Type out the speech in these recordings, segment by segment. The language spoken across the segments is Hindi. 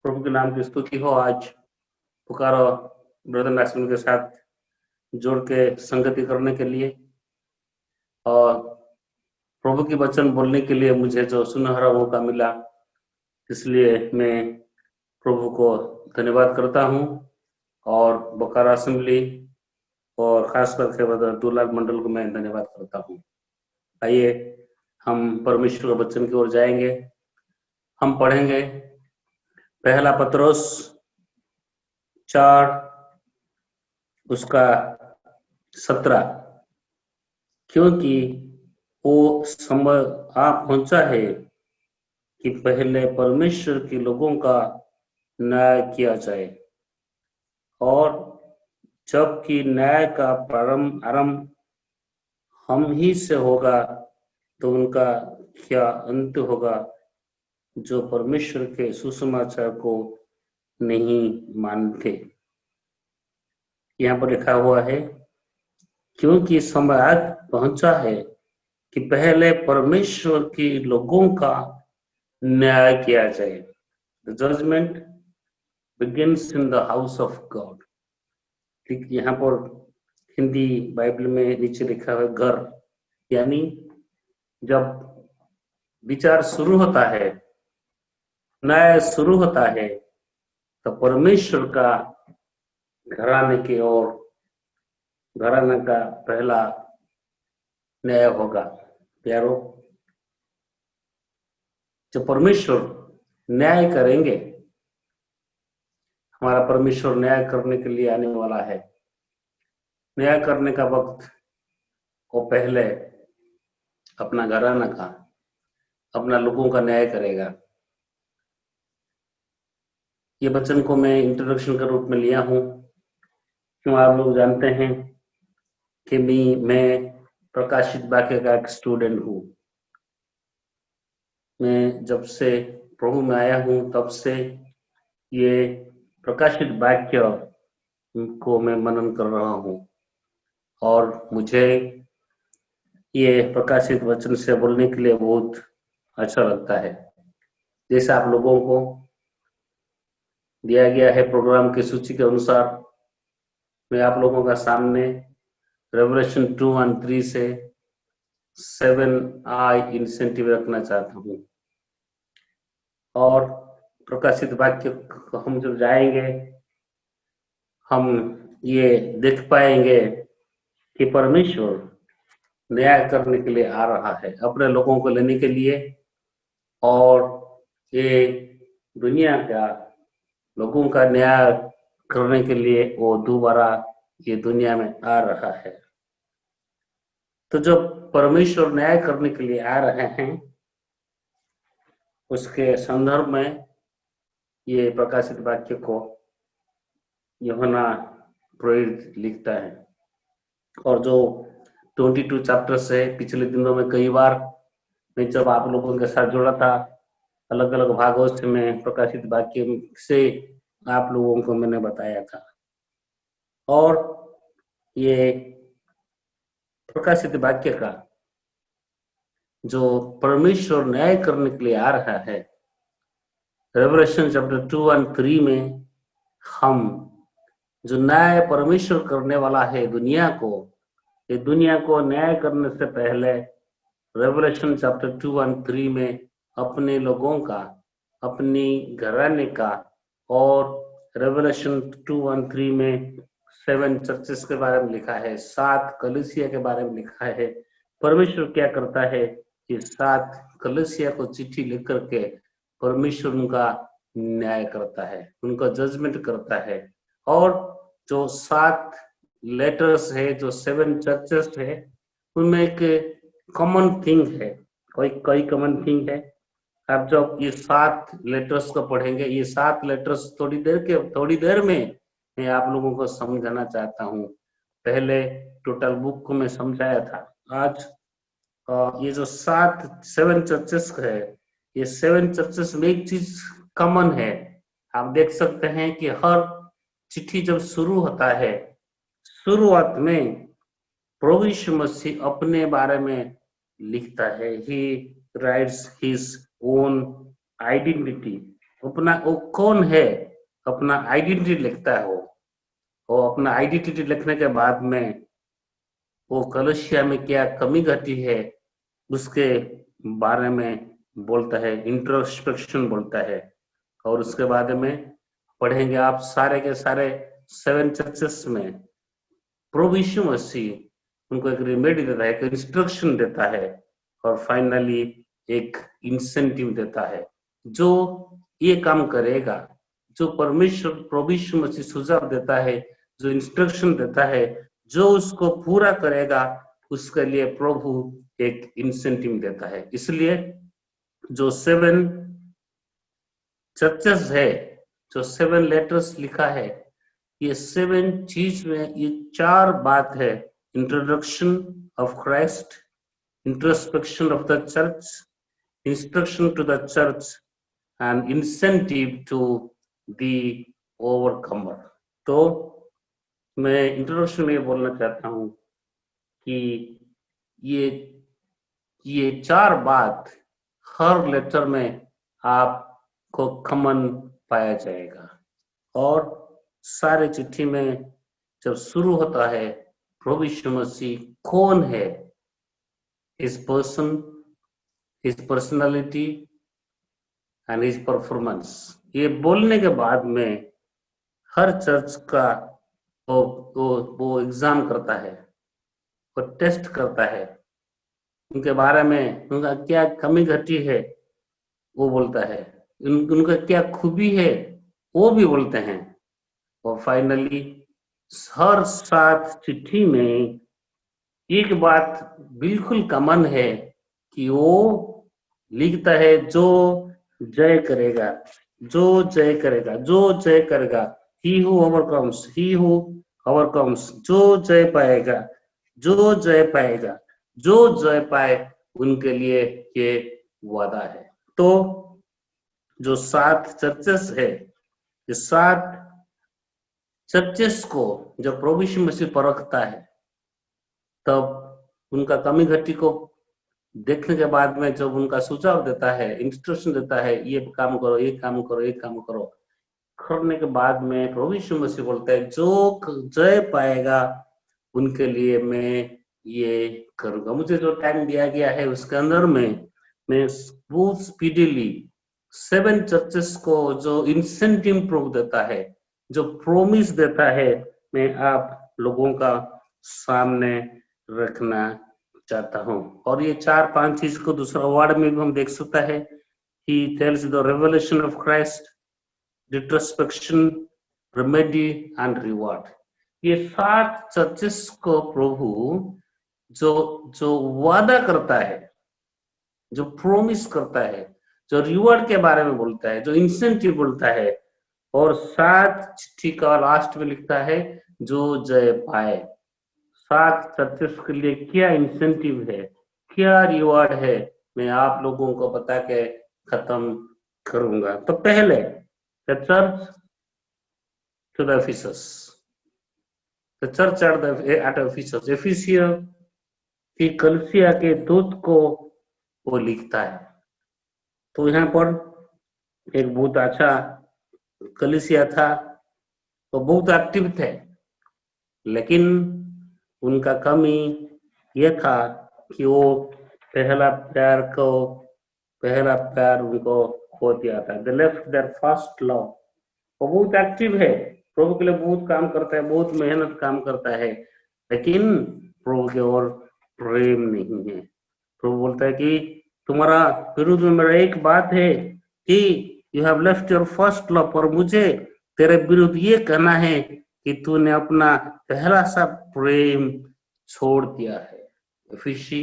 प्रभु के नाम की स्तुति हो। आज पुकारो ब्रदर मैक्सिम के साथ जोड़ के संगति करने के लिए और प्रभु की वचन बोलने के लिए मुझे जो सुनहरा मौका मिला, इसलिए मैं प्रभु को धन्यवाद करता हूं और बोकारो असेंबली और खास करके ब्रदर दूलाल मंडल को मैं धन्यवाद करता हूं। आइए हम परमेश्वर के वचन की ओर जाएंगे। हम पढ़ेंगे पहला पत्रोस 4 उसका 17, क्योंकि वो समय आ पहुंचा है कि पहले परमेश्वर के लोगों का न्याय किया जाए, और जबकि न्याय का आरंभ हम ही से होगा तो उनका क्या अंत होगा जो परमेश्वर के सुसमाचार को नहीं मानते। यहाँ पर लिखा हुआ है, क्योंकि समय आ पहुंचा है कि पहले परमेश्वर के लोगों का न्याय किया जाए। The judgment begins in the house of God। ठीक, यहाँ पर हिंदी बाइबल में नीचे लिखा है घर, यानी जब विचार शुरू होता है, न्याय शुरू होता है, तो परमेश्वर का घराने की ओर घराने का पहला न्याय होगा। प्यारो, जो परमेश्वर न्याय करेंगे, हमारा परमेश्वर न्याय करने के लिए आने वाला है। न्याय करने का वक्त वो पहले अपना घराना का, अपना लोगों का न्याय करेगा। ये वचन को मैं इंट्रोडक्शन के रूप में लिया हूं, क्यों आप लोग जानते हैं कि मैं प्रकाशित वाक्य का एक स्टूडेंट हूं। मैं जब से प्रभु में आया हूं तब से ये प्रकाशित वाक्य को मैं मनन कर रहा हूं, और मुझे ये प्रकाशित वचन से बोलने के लिए बहुत अच्छा लगता है। जैसे आप लोगों को दिया गया है प्रोग्राम की सूची के अनुसार, मैं आप लोगों का सामने रेवलेशन 2:3 से 7I इंसेंटिव रखना चाहता हूं, और प्रकाशित वाक्य हम जब जाएंगे हम ये देख पाएंगे कि परमेश्वर न्याय करने के लिए आ रहा है, अपने लोगों को लेने के लिए, और ये दुनिया का लोगों का न्याय करने के लिए वो दोबारा ये दुनिया में आ रहा है। तो जब परमेश्वर न्याय करने के लिए आ रहे हैं, उसके संदर्भ में ये प्रकाशित वाक्य को यूहन्ना प्रेरित लिखता है। और जो 22 चैप्टर से पिछले दिनों में कई बार मैं जब आप लोगों के साथ जुड़ा था, अलग अलग भागों से मैं प्रकाशित वाक्य से आप लोगों को मैंने बताया था। और ये प्रकाशित वाक्य का जो परमेश्वर न्याय करने के लिए आ रहा है, रेवलेशन चैप्टर 2:3 में हम जो न्याय परमेश्वर करने वाला है दुनिया को, ये दुनिया को न्याय करने से पहले रेवलेशन चैप्टर 2:3 में अपने लोगों का, अपनी घराने का, और रेवलेशन 2:3 में 7 चर्चेस के बारे में लिखा है, 7 कलीसिया के बारे में लिखा है। परमेश्वर क्या करता है कि 7 कलीसिया को चिट्ठी लिख करके परमेश्वर उनका न्याय करता है, उनका जजमेंट करता है। और जो 7 लेटर्स है, जो 7 चर्चेस है, उनमें एक कॉमन थिंग है, कोई कॉमन थिंग है। अब जब ये 7 लेटर्स को पढ़ेंगे, ये 7 लेटर्स थोड़ी देर में मैं आप लोगों को समझाना चाहता हूँ। पहले टोटल बुक को मैं समझाया था। आज ये जो 7 चर्चेस है, ये 7 चर्चेस में एक चीज कॉमन है। आप देख सकते हैं कि हर चिट्ठी जब शुरू होता है, शुरुआत में प्रभु यीशु मसीह अपने बारे में लिखता है। ही राइट्स हिज ओन आइडेंटिटी। अपना वो कौन है, अपना आइडेंटिटी लिखता है वो अपना आइडेंटिटी लिखने के बाद में वो कलशिया में क्या कमी घटी है उसके बारे में बोलता है, इंट्रोस्पेक्शन बोलता है। और उसके बाद में पढ़ेंगे आप सारे के सारे 7 चर्चेस में प्रभु यीशु मसीह उनको एक रेमेडी देता है, एक इंस्ट्रक्शन देता है और फाइनली एक इंसेंटिव देता है जो ये काम करेगा, जो परमेश्वर प्रभु यीशु मसीह सुझाव देता है, जो इंस्ट्रक्शन देता है, जो उसको पूरा करेगा उसके लिए प्रभु एक इंसेंटिव देता है। इसलिए जो 7 चर्चेस है, जो 7 लेटर्स लिखा है, ये 7 चीज में ये 4 बात है, introduction of Christ, introspection of the church, instruction to the church and incentive to the overcomer. तो मैं इंट्रोडक्शन में बोलना चाहता हूं कि ये 4 बात हर लेटर में आपको कॉमन पाया जाएगा। और सारे चिट्ठी में जब शुरू होता है प्रभु यीशु मसीह कौन है, his person, his personality and his performance, ये बोलने के बाद में हर चर्च का वो एग्जाम करता है, वो टेस्ट करता है, उनके बारे में उनका क्या कमी घटी है वो बोलता है, उनका क्या खूबी है वो भी बोलते हैं। और फाइनली हर 7 चिट्ठी में एक बात बिल्कुल कॉमन है कि वो लिखता है जो जय करेगा, जो जय करेगा, जो जय करेगा, he who overcomes, he who overcomes, जो जय पाएगा, जो जय पाएगा, जो जय पाए उनके लिए ये वादा है। तो जो 7 चर्चेस है, ये 7 चर्चेस को जब प्रभु यीशु मसीह परखता है तब उनका कमी घटी को देखने के बाद में जब उनका सुझाव देता है, इंस्ट्रक्शन देता है, ये काम करो, ये काम करो, ये काम करो, करने के बाद में प्रभु यीशु मसीह बोलता है जो जय पाएगा उनके लिए मैं ये करूंगा। मुझे जो टाइम दिया गया है उसके अंदर में मैं बहुत स्पीडीली 7 चर्चेस को जो इंसेंटिव प्रभु देता है, जो प्रोमिस देता है, मैं आप लोगों का सामने रखना चाहता हूं। और ये 4-5 चीज को दूसरा वर्ड में भी हम देख सकता है। He tells the revelation of Christ, retrospection, remedy and reward। ये 7 चर्चेस को प्रभु जो जो वादा करता है, जो प्रोमिस करता है, जो रिवॉर्ड के बारे में बोलता है, जो इंसेंटिव बोलता है, और 7 चिट्ठी का लास्ट में लिखता है जो जय पाए। 7 चर्चेस के लिए क्या इंसेंटिव है, क्या रिवॉर्ड है, मैं आप लोगों को बता के खत्म करूंगा। तो पहले the church to the Ephesus, the church at Ephesus, एफिसिया की कलीसिया के दूत को वो लिखता है। तो यहाँ पर एक बहुत अच्छा कलीसिया था, तो बहुत एक्टिव थे, लेकिन उनका कमी ये था कि वो पहला प्यार उनको खो दिया था। They left their first love। वो बहुत एक्टिव है, प्रभु के लिए बहुत काम करता है, बहुत मेहनत काम करता है, लेकिन प्रभु की ओर प्रेम नहीं है। प्रभु बोलता है कि तुम्हारा विरुद्ध में मेरा एक बात है कि you have left your first love, पर मुझे तेरे विरुद्ध ये कहना है कि तूने अपना पहला सा प्रेम छोड़ दिया है। एफिसी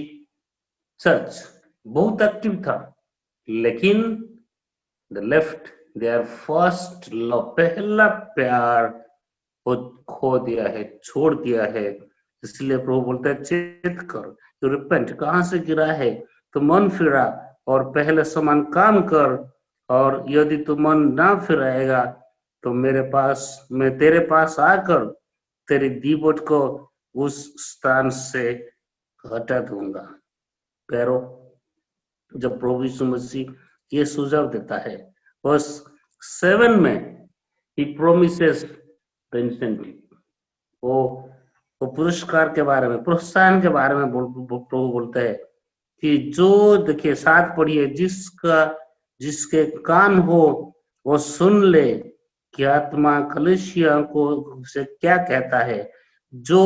चर्च बहुत एक्टिव था, लेकिन the left their first love, पहला प्यार वो खो दिया है, छोड़ दिया है। इसलिए प्रभु बोलता है चेत कर, तो रिपेंट, कहां से गिरा है तो मन फिरा और पहले समान काम कर, और यदि तू मन ना फिराएगा तो मेरे पास, मैं तेरे पास आकर तेरी दीवट को उस स्थान से हटा दूंगा। पैरों, जब प्रभु यीशु मसीह ये सुझाव देता है, बस 7 में he promises the incentive. वो पुरस्कार के बारे में, प्रोत्साहन के बारे में प्रभु बोलते हैं कि जो, देखिए 7 पढ़िए, जिसके कान हो वो सुन ले कि आत्मा कलीसिया को से क्या कहता है, जो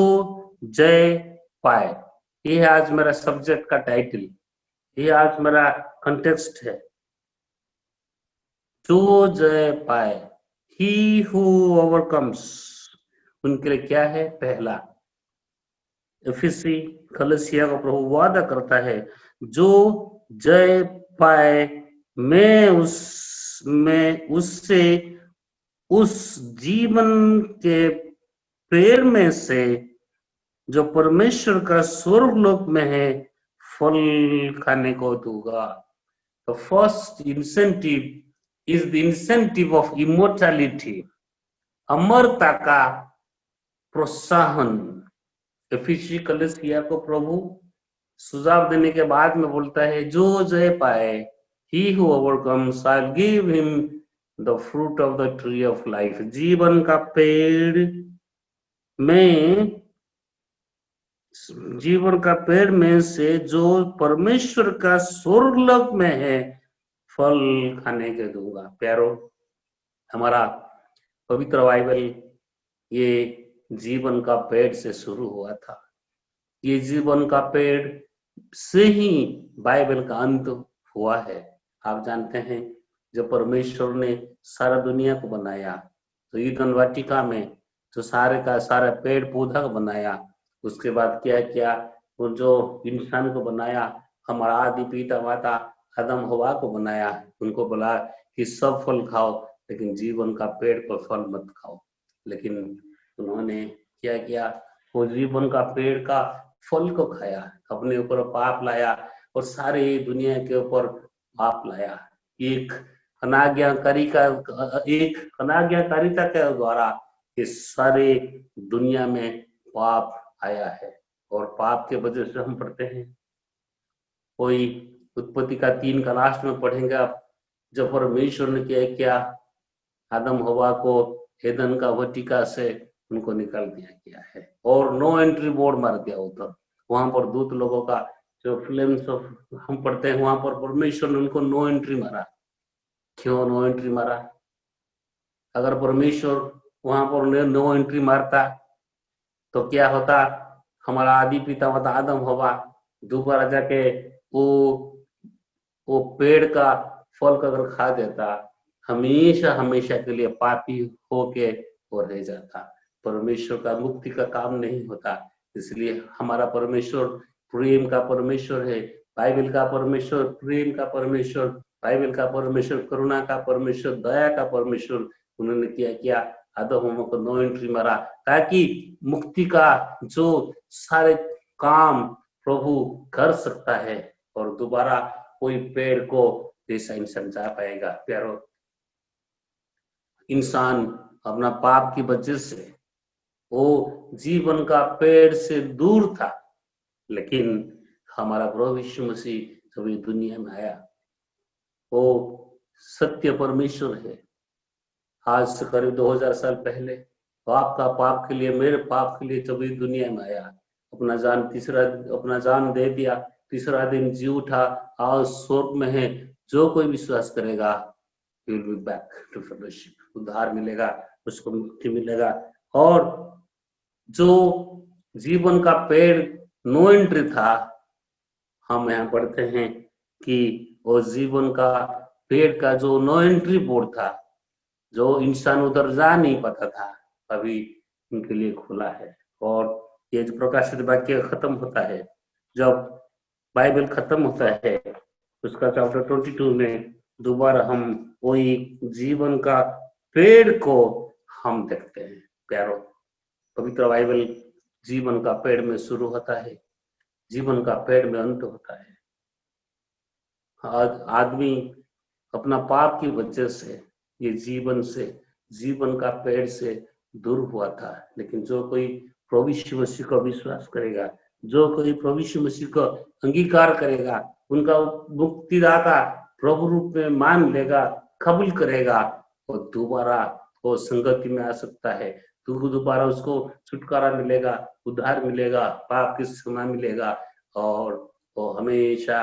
जय पाए। ये आज मेरा सब्जेक्ट का टाइटल, ये आज मेरा कंटेक्स्ट है, जो जय पाए। ही हु ओवरकम्स, उनके लिए क्या है? पहला, एफिसी कलीसिया को प्रभु वादा करता है, जो जय पाए मैं उससे उस जीवन के पेड़ में से जो परमेश्वर का स्वर्गलोक में है फल खाने को दूंगा। The first incentive is the incentive of immortality, अमरता का प्रोत्साहन। एफिसी कलीसिया को प्रभु सुझाव देने के बाद में बोलता है, जो जय पाए, he who overcomes I'll give him the fruit of the tree of life, जीवन का पेड़ में से जो परमेश्वर का स्वर्गलोक में है फल खाने के दूंगा। प्यारो, हमारा पवित्र बाइबल ये जीवन का पेड़ से शुरू हुआ था। ये जीवन का पेड़ से ही बाइबल का अंत हुआ है। आप जानते हैं, जब परमेश्वर ने सारा दुनिया को बनाया तो ईदन वाटिका में जो सारे का सारा पेड़ पौधा को बनाया, उसके बाद क्या किया, वो जो इंसान को बनाया, हमारा आदि पिता माता आदम हवा को बनाया, उनको बोला कि सब फल खाओ लेकिन जीवन का पेड़ पर फल मत खाओ। लेकिन उन्होंने क्या किया, वो जीवन का पेड़ का फल को खाया, अपने ऊपर पाप लाया और सारे दुनिया के ऊपर पाप लाया। एक अनाज्ञाकारिता के द्वारा इस सारे दुनिया में पाप आया है, और पाप के वजह से हम पढ़ते हैं, कोई उत्पत्ति का 3 का लास्ट में पढ़ेंगे आप, जब परमेश्वर ने क्या आदम हवा को एदन का वाटिका से उनको निकाल दिया गया है और नो एंट्री बोर्ड मार दिया उधर। वहां पर दूत लोगों का जो फ्लेम्स ऑफ हम पढ़ते हैं, वहां पर परमेश्वर ने उनको नो एंट्री मारा। क्यों नो एंट्री मारा? अगर परमेश्वर वहां पर नो एंट्री मारता तो क्या होता, हमारा आदि पिता माता आदम हवा दोबारा जाके वो पेड़ का फल का अगर खा देता, हमेशा हमेशा के लिए पापी होके वो रह जाता। परमेश्वर का मुक्ति का काम नहीं होता। इसलिए हमारा परमेश्वर प्रेम का परमेश्वर है। बाइबल का परमेश्वर प्रेम का परमेश्वर, बाइबल का परमेश्वर करुणा का परमेश्वर, दया का परमेश्वर। उन्होंने क्या किया, आदम को नो एंट्री मारा, ताकि मुक्ति का जो सारे काम प्रभु कर सकता है और दोबारा कोई पेड़ को जैसा इंसान जा पाएगा। प्यारो, इंसान अपना पाप की वजह से वो जीवन का पेड़ से दूर था, लेकिन हमारा प्रभु यीशु मसीह जब इस दुनिया में आया, वो सत्य परमेश्वर है। आज से करीब 2000 साल पहले आपका पाप के लिए, मेरे पाप के लिए जब इस दुनिया में आया, अपना जान दे दिया, तीसरा दिन जी उठा, आज स्वर्ग में है। जो कोई विश्वास करेगा he will be back to fellowship, उद्धार मिलेगा, उसको मुक्ति मिलेगा। और जो जीवन का पेड़ नो एंट्री था, हम यहाँ पढ़ते हैं कि वो जीवन का पेड़ का जो नो एंट्री बोर्ड था, जो इंसान उधर जा नहीं पाता था, अभी उनके लिए खुला है। और ये जो प्रकाशित वाक्य खत्म होता है, जब बाइबल खत्म होता है, उसका चैप्टर 22 में दोबारा हम वही जीवन का पेड़ को हम देखते हैं। प्यारो, पवित्र बाइबल जीवन का पेड़ में शुरू होता है, जीवन का पेड़ में अंत होता है। आज आदमी अपना पाप की वजह से ये जीवन का पेड़ से दूर हुआ था, लेकिन जो कोई प्रभु यीशु मसीह को विश्वास करेगा, जो कोई प्रभु यीशु मसीह को अंगीकार करेगा, उनका मुक्तिदाता प्रभु रूप में मान लेगा, कबूल करेगा, वो दोबारा वो संगति में आ सकता है, तो दोबारा उसको छुटकारा मिलेगा, उद्धार मिलेगा, पाप की क्षमा मिलेगा, और वो हमेशा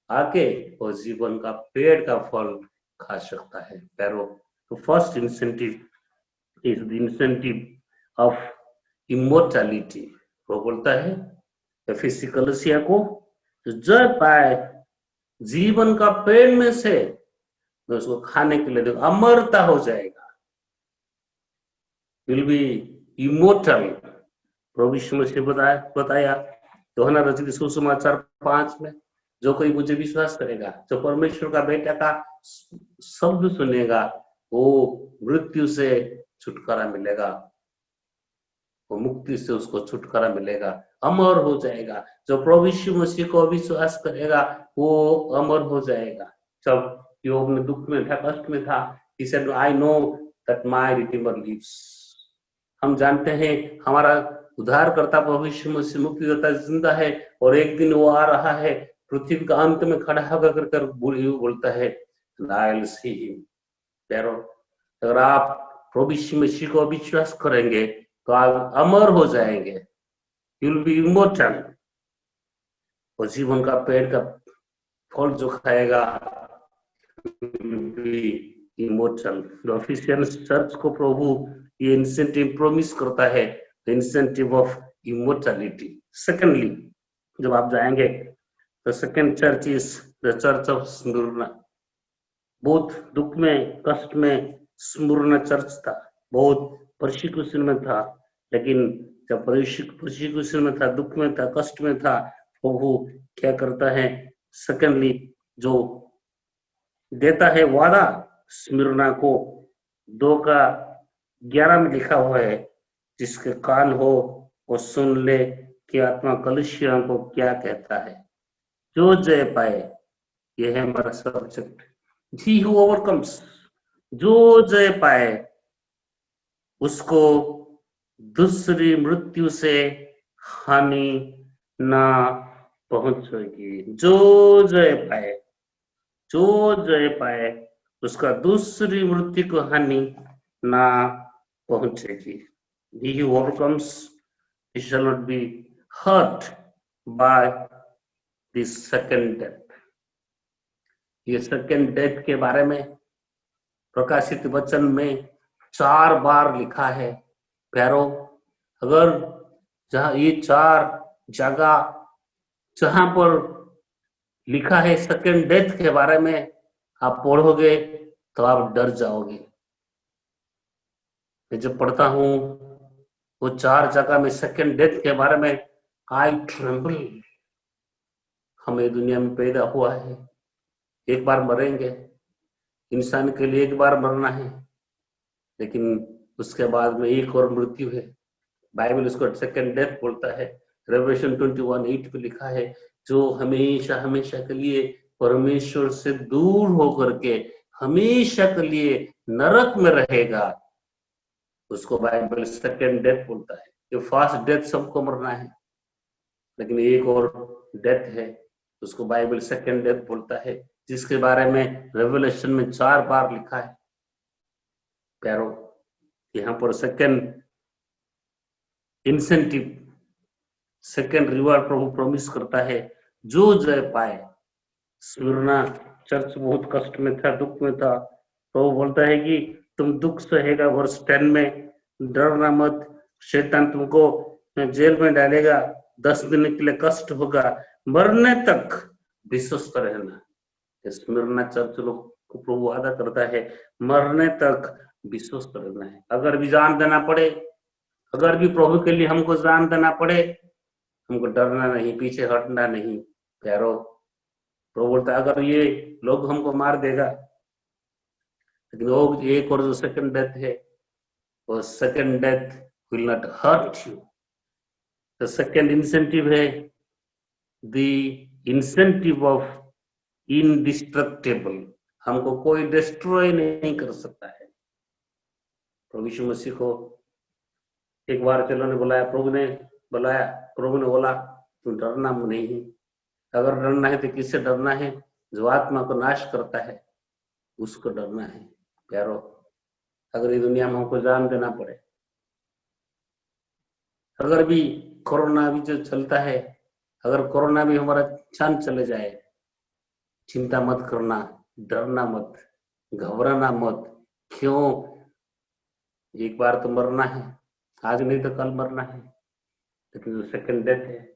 आके वो जीवन का पेड़ का फल खा सकता है। पैरो तो first incentive is the incentive of immortality. वो बोलता है एफेसी कलीसिया को, जय पाए जीवन का पेड़ में से, तो उसको खाने के लिए देखो अमरता हो जाएगा, विल बी इमोर्टल। प्रभु यीशु मसीह बताया यूहन्ना रचित सुसमाचार 5 में, जो कोई मुझे विश्वास करेगा, जो परमेश्वर का बेटा का शब्द सुनेगा, वो मृत्यु से छुटकारा मिलेगा, वो मुक्ति से उसको छुटकारा मिलेगा, अमर हो जाएगा। जो प्रभु यीशु मसीह को विश्वास करेगा वो अमर हो जाएगा। जब योग में दुख में था, कष्ट में था, he said, I know that my Redeemer lives। हम जानते हैं हमारा उद्धारकर्ता प्रभु यीशु मसीह मुक्तिदाता जिंदा है, और एक दिन वो आ रहा है, पृथ्वी का अंत में खड़ा होकर बोलता है I'll see him। प्यारो, अगर आप प्रभु यीशु मसीह को विश्वास करेंगे तो आप अमर हो जाएंगे, यू विल बी इमोर्टल। और जीवन का पेड़ का फल जो खाएगा इमोर्टल। ऑफिशियल्स चर्च को प्रभु ये इंसेंटिव प्रोमिस करता है, इंसेंटिव ऑफ इमोर्टैलिटी। सेकेंडली, जब आप जाएंगे तो second church is the church of Smyrna. बहुत दुख में कष्ट में स्मुरना चर्च था, बहुत परसिक्यूशन में था, लेकिन जब परसिक्यूशन में था, दुख में था, कष्ट में था, प्रभु क्या करता है, सेकेंडली जो देता है वादा स्मिरना को, 2:11 में लिखा हुआ है, जिसके कान हो वो सुन ले कि आत्मा कलीसियाओं को क्या कहता है। जो जय पाए, यह है हमारा सब्जेक्ट, ही हु ओवरकम्स, जो जय पाए उसको दूसरी मृत्यु से हानि ना पहुंचेगी। जो जय पाए, जो जय पाए उसका दूसरी मृत्यु को हानि ना पहुंचेगी। He who overcomes, he shall not be hurt by the second death। ये सेकेंड डेथ के बारे में प्रकाशित वचन में 4 बार लिखा है। प्यारो, अगर जहां ये 4 जगह जहां पर लिखा है सेकेंड डेथ के बारे में, आप पढ़ोगे तो आप डर जाओगे। मैं जब पढ़ता हूं वो 4 जगह में सेकेंड डेथ के बारे में, आई ट्रेम्बल। हमें दुनिया में पैदा हुआ है, एक बार मरेंगे, इंसान के लिए एक बार मरना है, लेकिन उसके बाद में एक और मृत्यु है। बाइबल उसको सेकेंड डेथ बोलता है। रेवलेशन 21:8 में लिखा है, जो हमेशा हमेशा के लिए परमेश्वर से दूर होकर के हमेशा के लिए नरक में रहेगा, उसको बाइबल सेकेंड डेथ बोलता है। ये फर्स्ट डेथ सबको मरना है, लेकिन एक और डेथ है, उसको बाइबल सेकेंड डेथ बोलता है, जिसके बारे में रेवलेशन में 4 बार लिखा है। प्यारो, यहाँ पर सेकेंड इंसेंटिव, सेकेंड रिवार्ड प्रभु प्रॉमिस करता है, जो जय पाए। स्मिरना चर्च बहुत कष्ट में था, दुख में था। प्रभु बोलता है कि तुम दुख सहेगा, वर्ष 10 में, डरना मत, शैतान तुमको जेल में डालेगा, 10 दिन के लिए कष्ट होगा, मरने तक विश्वस्त रहना। स्मिरना चर्च लोग को प्रभु वादा करता है, मरने तक विश्वस्त रहना है। अगर भी जान देना पड़े, अगर भी प्रभु के लिए हमको जान देना पड़े, हमको डरना नहीं, पीछे हटना नहीं। प्यारो, प्रभु बोलता है अगर ये लोग हमको मार देगा, लेकिन वो एक और जो सेकंड डेथ है, वो second death will not hurt you. The second incentive है द इंसेंटिव ऑफ इनडिस्ट्रक्टेबल। हमको कोई डिस्ट्रॉय नहीं कर सकता है। प्रभु यीशु मसीह को एक बार चेलों ने बुलाया, प्रभु ने बोला तुम डरना नहीं। अगर डरना है तो किससे डरना है? जो आत्मा को नाश करता है, उसको डरना है। प्यारो, अगर ये दुनिया में हमको जान देना पड़े। अगर भी कोरोना भी जो चलता है, अगर कोरोना भी हमारा जान चले जाए, चिंता मत करना, डरना मत, घबराना मत। क्यों? एक बार तो मरना है, आज नहीं तो कल मरना है, लेकिन जो सेकंड डेथ है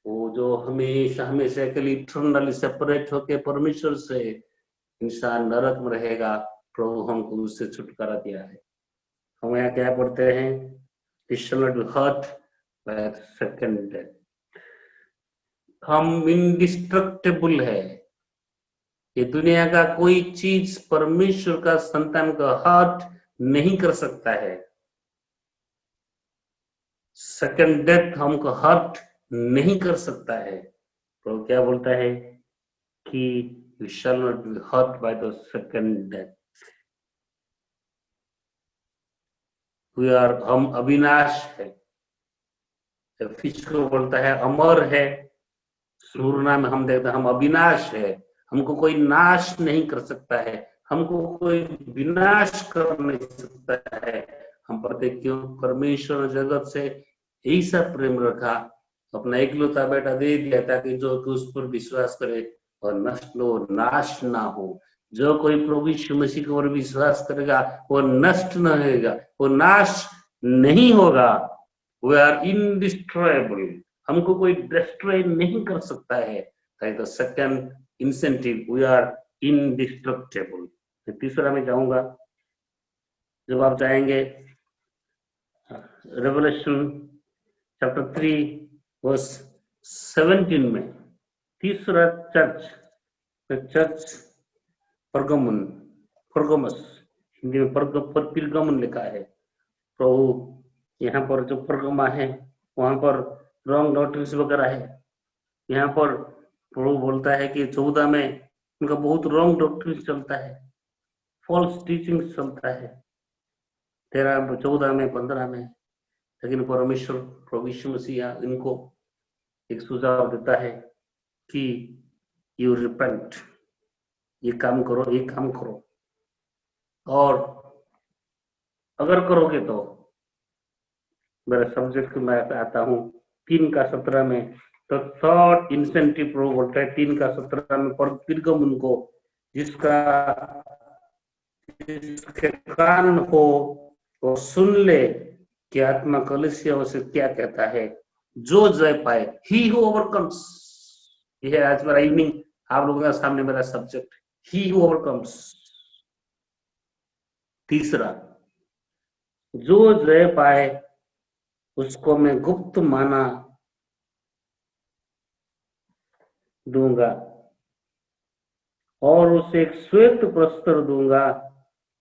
वो जो हमेशा हमेशा के लिए इटर्नली सेपरेट होके परमेश्वर से इंसान नरक में रहेगा, प्रभु हमको उससे छुटकारा दिया है। हम यहाँ क्या पढ़ते हैं? He shall not be hurt by the second death. हम इंडिस्ट्रक्टेबल है। ये दुनिया का कोई चीज परमेश्वर का संतान को हर्ट नहीं कर सकता है। सेकंड डेथ हमको हर्ट नहीं कर सकता है। तो क्या बोलता है कि you shall not be hurt by the second death. हम अविनाश है। फिश को बोलता है अमर है। सूरना में हम देखते हैं हम अविनाश है, हमको कोई नाश नहीं कर सकता है, हमको कोई विनाश कर नहीं सकता है। हम पढ़ते क्यों? परमेश्वर जगत से ऐसा प्रेम रखा, अपना एकलौता बेटा दे दिया ताकि जो उस पर विश्वास करे और नष्ट हो, नाश ना हो। जो कोई प्रभु यीशु मसीह के ऊपर विश्वास करेगा वो नष्ट न होगा, वो नाश नहीं होगा। वी आर इनडिस्ट्रॉयबल, हमको कोई डिस्ट्रॉय नहीं कर सकता है। The second incentive, we are indestructible. तीसरा में जाऊंगा, जब आप जाएंगे रेवलेशन चैप्टर 3 वर्स 17 में, तीसरा चर्च परगमस, हिंदी में परगमन लिखा है। प्रभु यहाँ पर जो परगमा है वहां पर रॉन्ग डॉक्ट्रिन्स वगैरह है। यहाँ पर प्रभु बोलता है कि 14 में उनका बहुत रॉन्ग डॉक्ट्रिन चलता है, फॉल्स टीचिंग चलता है, 13, 14 में, 15 में। लेकिन परमेश्वर प्रभु यीशु मसीह इनको एक सुझाव देता है कि यू रिपेंट, ये काम करो, और अगर करोगे तो मेरे सब्जेक्ट में आता हूँ 3:17 में। तो थर्ड इंसेंटिव प्रभु बोलता है 3:17 में, पर फिरगम उनको जिसके कारण हो वो सुन ले कि आत्मा कलीसियाओं से क्या कहता है। जो जय पाए, ही हु ओवरकम्स, ये है आज मेरा इवनिंग आप लोगों के सामने मेरा सब्जेक्ट, ही हु ओवरकम्स। तीसरा, जो जय पाए उसको मैं गुप्त माना दूंगा और उसे एक श्वेत वस्त्र दूंगा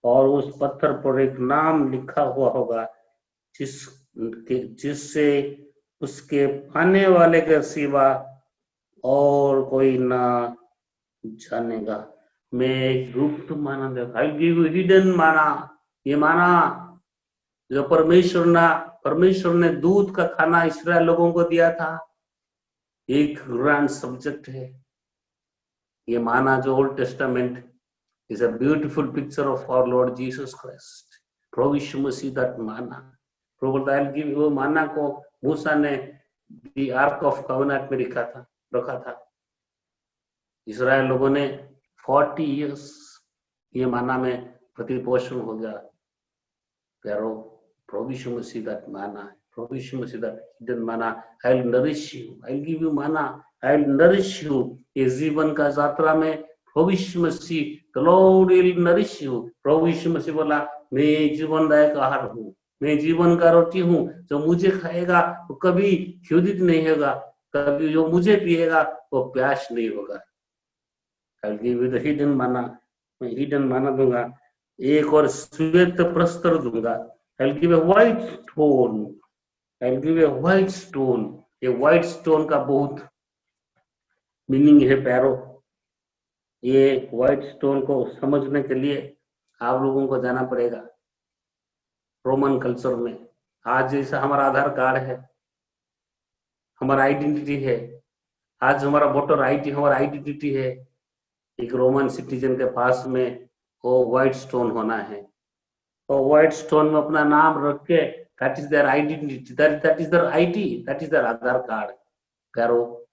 और उस पत्थर पर एक नाम लिखा हुआ होगा जिससे उसके पाने वाले के सिवा और कोई ना जानेगा। मैं एक गुप्त माना दूंगा, आई गिव यू हिडन माना। ये माना जो परमेश्वर ने दूध का खाना इस्राएल लोगों को दिया था, एक ग्रैंड सब्जेक्ट है। ये माना जो Old Testament is a beautiful picture of our Lord Jesus Christ. प्रभु यीशु मसीह दैट माना, प्रभु बोलता है कि वो माना को मूसा ने दी आर्क ऑफ कवेनेंट में रखा था। इस्राएल लोगों ने 40 इयर्स ये माना में प्रतिपोषण हो गया। प्यारो, प्रभु यीशु मसीह दैट माना, प्रभु यीशु मसीह दैट हिडन माना, I will nourish you, I will give you माना, आई विल नरिश यू। इस जीवन का यात्रा में प्रभु यीशु Masih, the Lord will nourish you. प्रभु यीशु मसीह बोला, मैं जीवनदायक आहार हूँ, मैं जीवन का रोटी हूँ, जो मुझे खाएगा वो कभी क्षुधित नहीं होगा, कभी जो मुझे पिएगा वो प्यास नहीं होगा। आई will give you the hidden माना, मैं हिडन माना दूंगा, एक और श्वेत वस्त्र दूंगा। आई will give a white stone, I will give a white stone. ये व्हाइट स्टोन का बहुत मीनिंग है प्यारो। ये व्हाइट स्टोन को समझने के लिए आप लोगों को जाना पड़ेगा रोमन कल्चर में। आज जैसा हमारा आधार कार्ड है, हमारा आइडेंटिटी है, आज हमारा वोटर आईडी हमारा आइडेंटिटी है, एक रोमन सिटीजन के पास में वो व्हाइट स्टोन होना है। और व्हाइट स्टोन में अपना नाम रख के, that is their identity, that is their ID, that is their Aadhaar card. करो,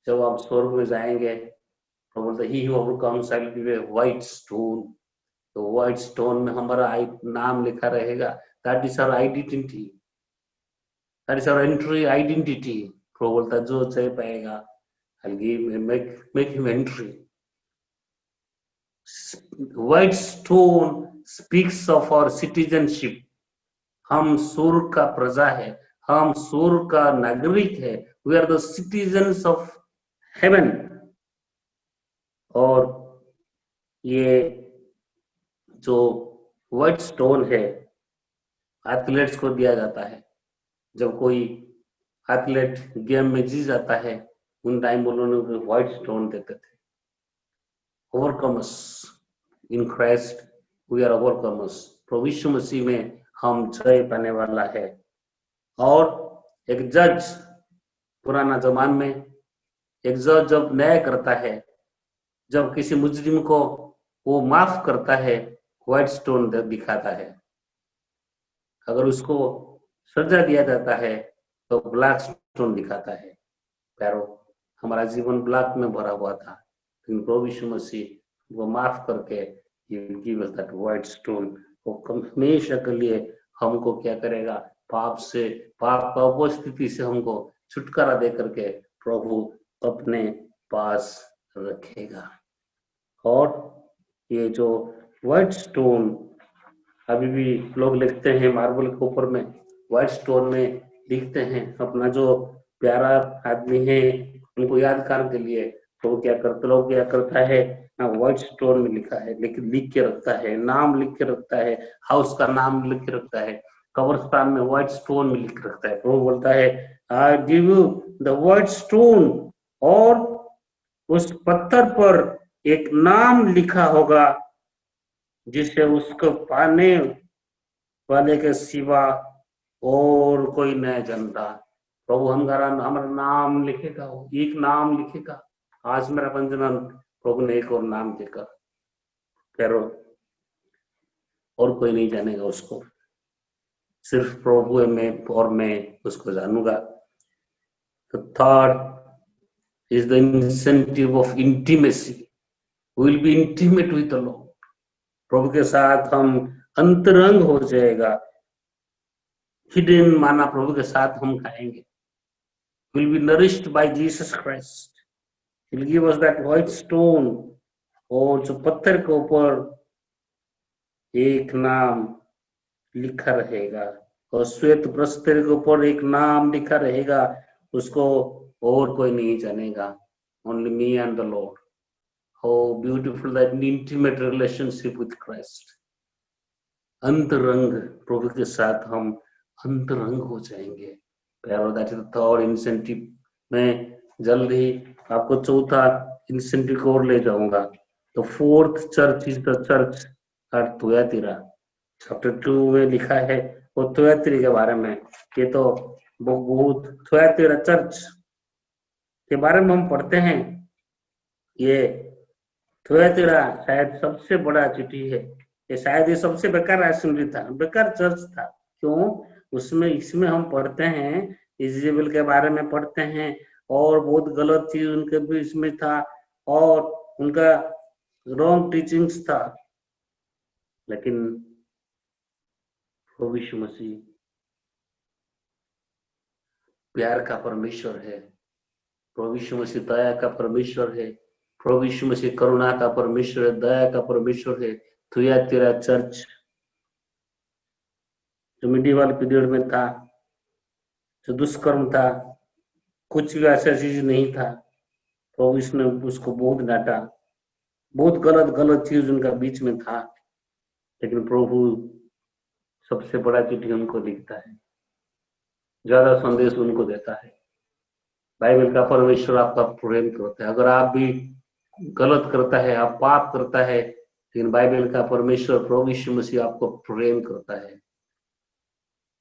जब आप स्वर्ग में जाएंगे तो बोलते ही overcomes I will be white stone. तो व्हाइट स्टोन में हमारा नाम लिखा रहेगा, that is our identity, that is our entry identity. तो बोलता जो चाहे पाएगा, I'll give make him entry. White stone speaks of our citizenship. हम स्वर्ग का प्रजा है, हम स्वर्ग का नागरिक है। We are the citizens of heaven. और ये जो व्हाइट स्टोन है एथलीट्स को दिया जाता है। जब कोई एथलीट गेम में जीत जाता है, उन टाइम उन्होंने व्हाइट स्टोन देते थे। Overcomers in Christ, we are overcomers. प्रभु यीशु मसीह में हम जय पाने वाला है। और एक जज, पुराना जमाना में एक जज जब न्याय करता है, जब किसी मुजरिम को वो माफ करता है, व्हाइट स्टोन दिखाता है। अगर उसको सजा दिया जाता है तो ब्लैक स्टोन दिखाता है। प्यारो, हमारा जीवन ब्लैक में भरा हुआ था, लेकिन प्रभु यीशु मसीह वो माफ करके give us that white stone. वो हमेशा के लिए हमको क्या करेगा, पाप से, पाप का उपस्थिति से हमको छुटकारा दे करके प्रभु अपने पास रखेगा। और ये जो व्हाइट स्टोन अभी भी लोग लिखते हैं मार्बल के ऊपर में, व्हाइट स्टोन में लिखते हैं अपना जो प्यारा आदमी है उनको याद करने के लिए। तो क्या करते लोग, क्या करता है, व्हाइट स्टोन में लिखा है, लेकिन लिख के रखता है, नाम लिख के रखता है, हाउस का नाम लिख के रखता है, कब्रिस्तान में व्हाइट स्टोन में लिख के रखता है। तो वो बोलता है I give you the white stone, और उस पत्थर पर एक नाम लिखा होगा जिसे उसको पाने वाले के सिवा और कोई नहीं जानता। प्रभु हमारा नाम लिखेगा, एक नाम लिखेगा। आज मेरा वंदना प्रभु ने एक और नाम देकर, करो, और कोई नहीं जानेगा उसको, सिर्फ प्रभु है, मैं और मैं उसको जानूंगा। The third is the incentive of intimacy. We will be intimate with the Lord. प्रभु के साथ हम अंतरंग हो जाएगा। हिडन माना प्रभु के साथ हम खाएंगे। Will be nourished by Jesus Christ. He'll give us that white stone, और जो पत्थर के ऊपर एक नाम लिखा रहेगा, और श्वेत प्रस्तर के ऊपर एक नाम लिखा रहेगा, उसको और कोई नहीं जानेगा, only me and the Lord. How beautiful that intimate relationship with Christ. अंतरंग, प्रभु के साथ हम अंतरंग हो जाएंगे। प्यारो, that is the third incentive. मैं जल्द ही आपको चौथा इंसेंटिव को और ले जाऊंगा। तो fourth church is the church at Thyatira. Chapter 2 में लिखा है वो थुआतीरा के बारे में। ये तो बहुत थुआतीरा चर्च के बारे में हम पढ़ते हैं। ये थुआतीरा शायद सबसे बड़ा चिट्ठी है। ये शायद ये सबसे बेकार असेंबली था, बेकार चर्च था। क्यों? उसमें इसमें हम पढ़ते हैं इजेबेल के बारे में पढ़ते हैं, और बहुत गलत चीज उनके बीच में था, और उनका रॉन्ग टीचिंग्स था। लेकिन प्रभु यीशु मसीह प्यार का परमेश्वर है, प्रभु यीशु मसीह दया का परमेश्वर है, प्रभु यीशु मसीह करुणा का परमेश्वर है, दया का परमेश्वर है। थुआतीरा चर्च जो मिडिवल पीरियड में था, जो दुष्कर्म था, कुछ भी ऐसा चीज नहीं था, तो इसने उसको बहुत डांटा, बहुत गलत गलत चीज उनका बीच में था। लेकिन प्रभु सबसे बड़ा चिट्ठी उनको लिखता है, ज्यादा संदेश उनको देता है। बाइबल का परमेश्वर आपका प्रेम करता है। अगर आप भी गलत करता है, आप पाप करता है, लेकिन बाइबल का परमेश्वर प्रभु यीशु मसीह आपको प्रेम करता है।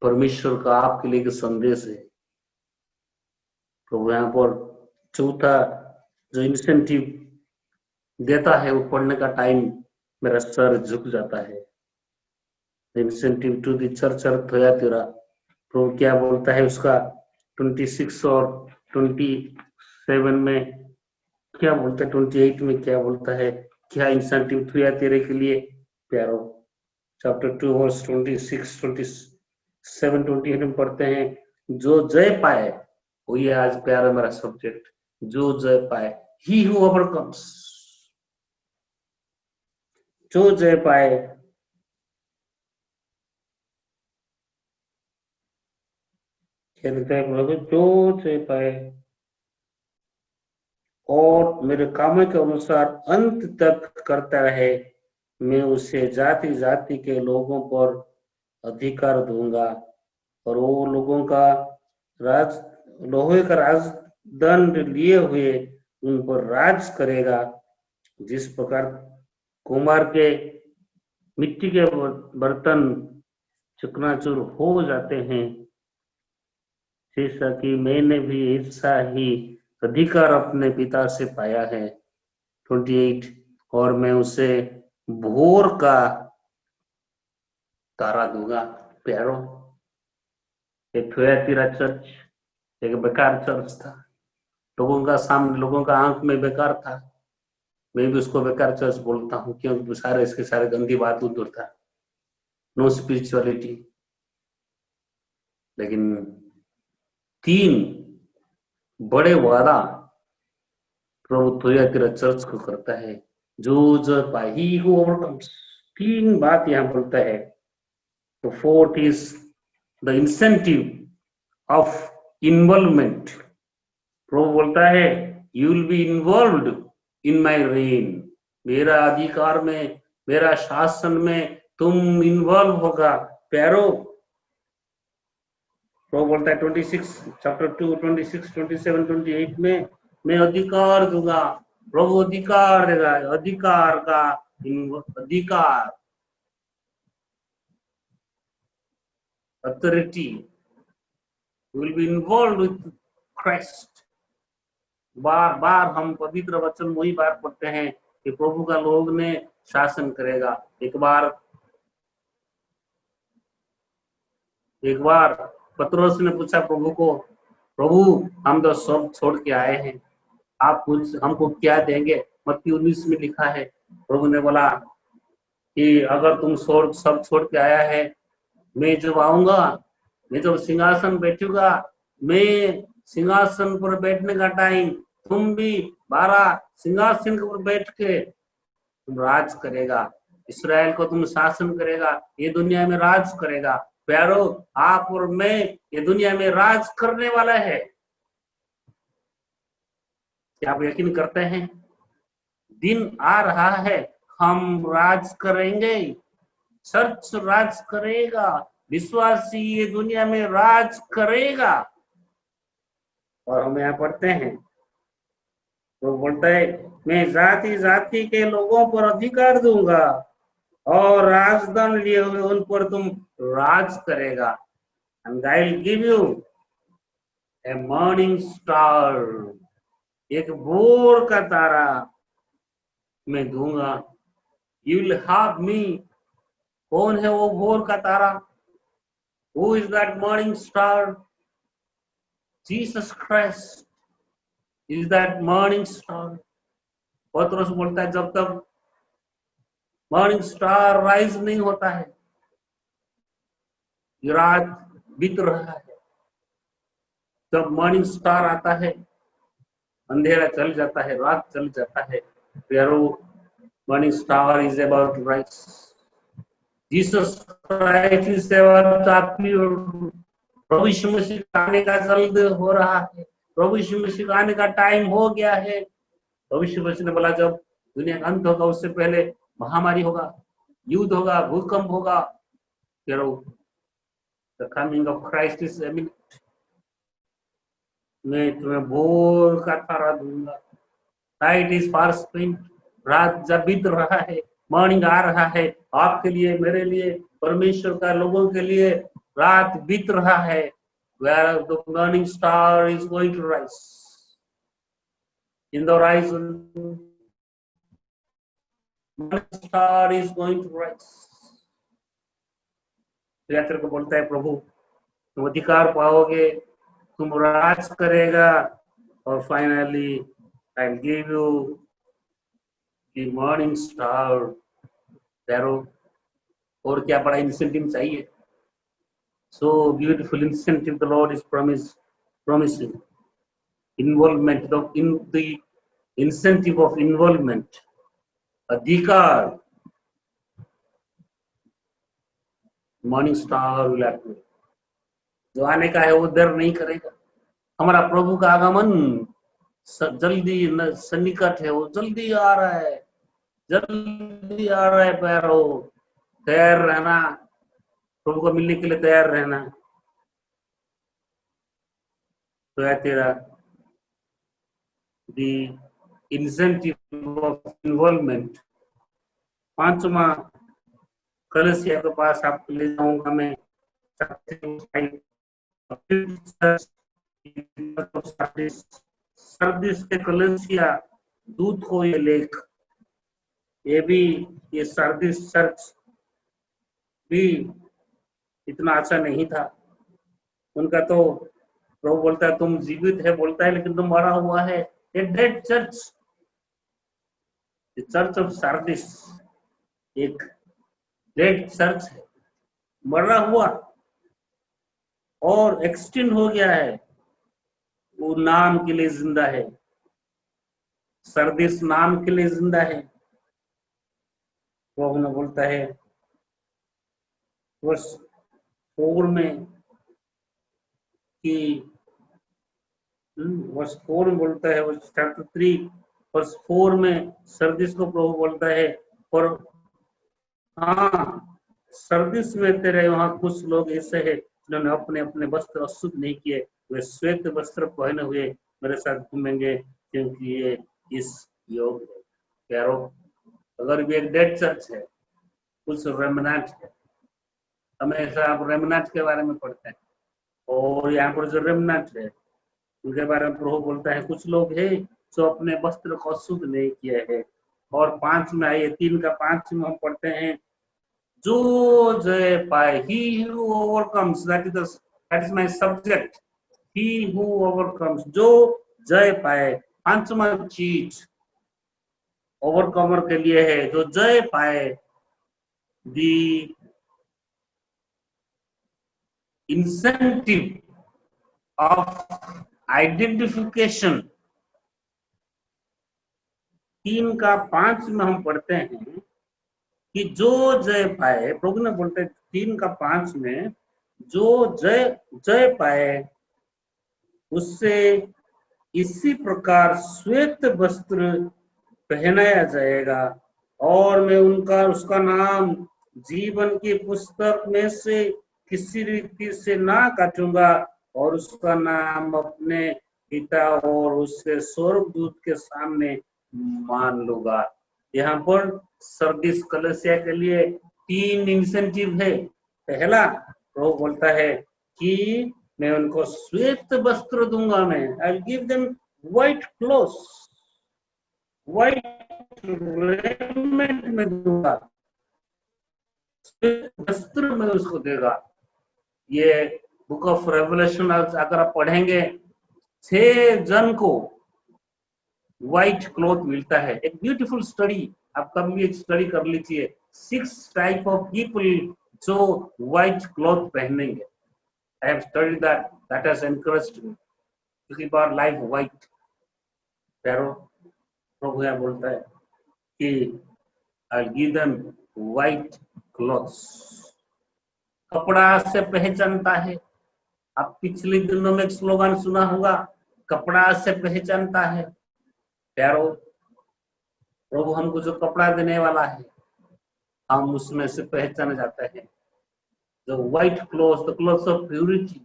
परमेश्वर का आपके लिए एक संदेश है। तो यहाँ पर चौथा जो इंसेंटिव देता है, वो पढ़ने का टाइम मेरा सर झुक जाता है। Incentive to the church of Thyatira. प्रभु क्या बोलता है उसका 26 और 27 में क्या बोलता है, 28 में क्या बोलता है, क्या इंसेंटिव थोयातिरा के लिए प्यारो। चैप्टर 2 वर्स 26, 27, 28 में पढ़ते हैं, जो जय पाए, वो ये आज प्यारा मेरा सब्जेक्ट, जो जय पाए, ही हु ओवरकम्स, जो जय पाए, क्या लिखता है प्रभु, जो जय पाए और मेरे कामों के अनुसार अंत तक करता रहे, मैं उसे जाति जाति के लोगों पर अधिकार दूंगा और वो लोगों का राज, लोहे का राजदंड लिए हुए उन पर राज करेगा। जिस प्रकार कुम्हार के मिट्टी के बर्तन चकनाचूर हो जाते हैं, जैसा कि मैंने भी ऐसा ही अधिकार अपने पिता से पाया है। 28, और मैं उसे भोर का तारा दूंगा। प्यारो, एक थोयातिरा चर्च एक बेकार चर्च था, लोगों का सामने, लोगों का आंख में बेकार था। मैं भी उसको बेकार चर्च बोलता हूँ, क्योंकि सारे इसके सारे गंदी बात दूर था, नो स्पिरिचुअलिटी। लेकिन 3 बड़े वादा प्रभु थोयातिरा चर्च को करता है, जो जो पाए, ही हु ओवरकम्स। 3 बात यहाँ बोलता है। तो 4th is the incentive of involvement. प्रभु बोलता है, you will be involved in my reign, मेरा अधिकार में, मेरा शासन में तुम इन्वॉल्व होगा। प्यारो, प्रभु बोलता है 26 चैप्टर 2 26, 27, 28 में, मैं अधिकार दूंगा। प्रभु अधिकार देगा, अधिकार का अधिकार, authority, will be involve with Christ. बार बार हम पवित्र वचन वही बार पढ़ते हैं कि प्रभु का लोग ने शासन करेगा। एक बार पतरस ने पूछा प्रभु को, प्रभु हम तो सब छोड़ के आए हैं, आप कुछ हमको क्या देंगे। मत्ती 19 में लिखा है, प्रभु ने बोला कि अगर तुम सब छोड़ के आया है, मैं जब आऊंगा, मैं जब सिंहासन बैठूंगा, मैं सिंहासन पर बैठने का टाइम तुम भी 12 सिंहासन पर बैठ के तुम राज करेगा, इसराइल को तुम शासन करेगा, ये दुनिया में राज करेगा। प्यारो, आप और मैं ये दुनिया में राज करने वाला है। क्या आप यकीन करते हैं? दिन आ रहा है, हम राज करेंगे, चर्च राज करेगा, विश्वासी ये दुनिया में राज करेगा। और हम यहाँ पढ़ते हैं, तो बोलता है, मैं जाति जाति के लोगों पर अधिकार दूंगा और राजदंड लिए हुए उन पर तुम राज करेगा। And I'll give you a morning star, एक भोर का तारा मैं दूंगा। You will have me, कौन है वो भोर का तारा? Who is that morning star? Jesus Christ is that morning star. पतरस बोलता है, जब तक मॉर्निंग स्टार राइज नहीं होता है, रात बीत रहा है। जब मॉर्निंग स्टार आता है, अंधेरा चल जाता है, रात चल जाता है। प्यारो, morning star is about to rise. Jesus Christ is about to appear. प्रभु यीशु मसीह आने का जल्द हो रहा है, प्रभु यीशु मसीह आने का टाइम हो गया है। प्रभु यीशु मसीह ने बोला, जब दुनिया का अंत होगा उससे पहले महामारी होगा, युद्ध होगा, भूकंप होगा। प्यारो, the coming of Christ is imminent. मैं तुम्हें भोर का तारा दूंगा। नाइट इज फार स्पेंट, रात जब बीत रहा है, मॉर्निंग आ रहा है, आपके लिए, मेरे लिए, परमेश्वर का लोगों के लिए रात बीत रहा है। Where the morning star is going to rise in the horizon, morning star is going to rise. यात्री को बोलता है प्रभु तुम अधिकार पाओगे, तुम राज करेगा, और finally I will give you the morning star. पैरो और क्या बड़ा इंसेंटिव चाहिए। So beautiful incentive the Lord is promising. Involvement in the incentive of involvement. अधिकार, मॉर्निंग स्टार विल अपीयर। जो आने का है वो देर नहीं करेगा। हमारा प्रभु का आगमन जल्दी सन्निकट है, वो जल्दी आ रहा है, जल्दी आ रहा है। पैरो तैयार रहना, प्रभु को मिलने के लिए तैयार रहना। तो है तेरा दी इंसेंटिव ऑफ इन्वॉल्वमेंट। पांचवा कलसिया के पास आपको ले जाऊंगा मैं। सरदिस के कलसिया दूत को ये लेख, ये भी ये सरदिस चर्च भी इतना अच्छा नहीं था उनका। तो प्रभु बोलता है तुम जीवित है, बोलता है लेकिन तुम मरा हुआ है। A dead church, church of सरदिस एक डेड चर्च है, मरा हुआ और एक्सटेंड हो गया है। वो नाम के लिए जिंदा है, सरदिस नाम के लिए जिंदा है। प्रभु ने बोलता है वर्ष 4 में कि वर्ष 4 में बोलता है, वर्ष चैप्टर 3 वर्ष 4 में सरदिस को प्रभु बोलता है, और हाँ सरदिस में तेरे वहां कुछ लोग ऐसे हैं जिन्होंने अपने अपने वस्त्र अशुद्ध नहीं किए, वे श्वेत वस्त्र पहने हुए मेरे साथ घूमेंगे क्योंकि ये इस योग है। प्यारो अगर भी एक डेड चर्च है, कुछ रेमनैंट है, हमेशा आप रेमनैंट के बारे में पढ़ते हैं, और यहाँ पर जो रेमनैंट है उनके बारे में प्रभु बोलता है कुछ लोग हैं जो अपने वस्त्र को शुद्ध नहीं किए हैं। और 5 में आइए, 3 का 5 में हम पढ़ते हैं जो जय पाए, he who overcomes, that is my subject, he who overcomes, जो जय पाए। 5वां चीज ओवरकमर के लिए है, जो जय पाए। दी इंसेंटिव ऑफ आइडेंटिफिकेशन, 3 का 5 में हम पढ़ते हैं कि जो जय पाए, प्रभु ने बोलते हैं 3 का 5 में जो जय पाए उससे इसी प्रकार श्वेत वस्त्र पहनाया जाएगा, और मैं उसका नाम जीवन की पुस्तक में से किसी रीति से ना काटूंगा, और उसका नाम अपने पिता और उसके स्वर्गदूत के सामने मान लूंगा। यहाँ पर सरदिस कलसिया के लिए 3 इंसेंटिव है। पहला वो बोलता है कि मैं उनको श्वेत वस्त्र दूंगा, मैं आई will give them white clothes, white raiment में दूंगा, श्वेत वस्त्र में उसको देगा। ये बुक ऑफ रेवलेशन अगर आप पढ़ेंगे, 6 जन को व्हाइट क्लॉथ मिलता है। एक ब्यूटीफुल स्टडी, आप कभी भी एक स्टडी कर लीजिए, 6 टाइप ऑफ पीपल जो व्हाइट क्लॉथ पहनेंगे। I have studied that has encouraged me to keep our life white. प्रभु यह बोलता है कि I will give them white clothes. कपड़ा से पहचानता है, आप पिछले दिनों में एक स्लोगन सुना होगा, कपड़ा से पहचानता है। प्यारो प्रभु हमको जो कपड़ा देने वाला है, हम उसमें से पहचाने जाते हैं। जो white cloth, the cloth of purity,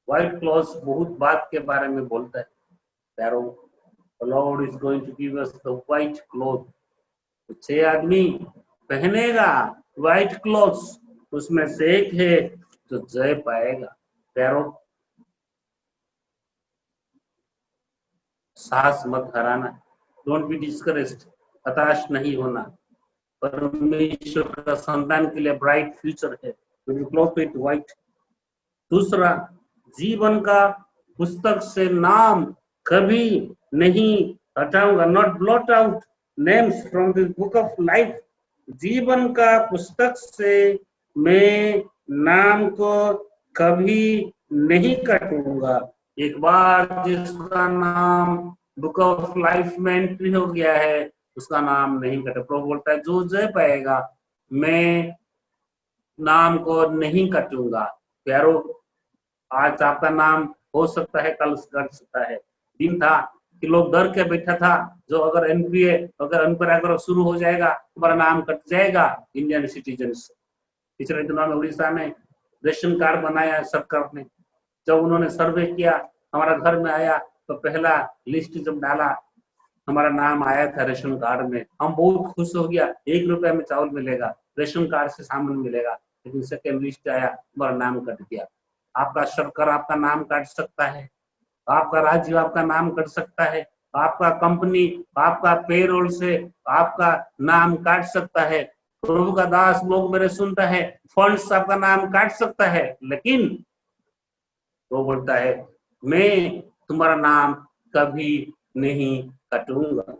white cloth बहुत बात के बारे में बोलता है। प्यारो the Lord is going to give us the white cloth. 6 आदमी पहनेगा व्हाइट क्लॉथ, उसमें से एक है जो जय पाएगा। प्यारो साहस मत हराना, डोंट बी डिस्करेज्ड, हताश नहीं होना। परमेश्वर का संतान के लिए ब्राइट फ्यूचर है। we will close it white. दूसरा, जीवन का पुस्तक से नाम कभी नहीं हटाऊंगा, not blot out names from the book of life. जीवन का पुस्तक से मैं नाम को कभी नहीं काटूंगा। एक बार जिसका नाम बुक ऑफ लाइफ में एंट्री हो गया है उसका नाम नहीं कटे। प्रभु बोलता है जो जय पाएगा मैं नाम को नहीं काटूंगा। प्यारो, आज आपका नाम हो सकता है कल कट सकता है। दिन था कि लोग डर के बैठा था, जो अगर एनपीए अगर अनपढ़ शुरू हो जाएगा तुम्हारा नाम कट जाएगा इंडियन सिटीजन से। पिछले दिनों में उड़ीसा में रेशन कार्ड बनाया सरकार ने। जब उन्होंने सर्वे किया हमारा घर में आया तो पहला लिस्ट जब डाला हमारा नाम आया था रेशन कार्ड में। हम बहुत खुश हो गया, 1 रुपए में चावल मिलेगा, रेशन कार्ड से सामान मिलेगा। लेकिन सेकेंड लिस्ट आया हमारा नाम कट गया। आपका सरकार आपका नाम काट सकता है, आपका राज्य आपका नाम कट सकता है, आपका कंपनी आपका पेरोल से आपका नाम काट सकता है। प्रभु का दास लोग मेरे सुनता है, फंड्स आपका नाम काट सकता है, लेकिन वो बोलता है मैं तुम्हारा नाम कभी नहीं काटूंगा।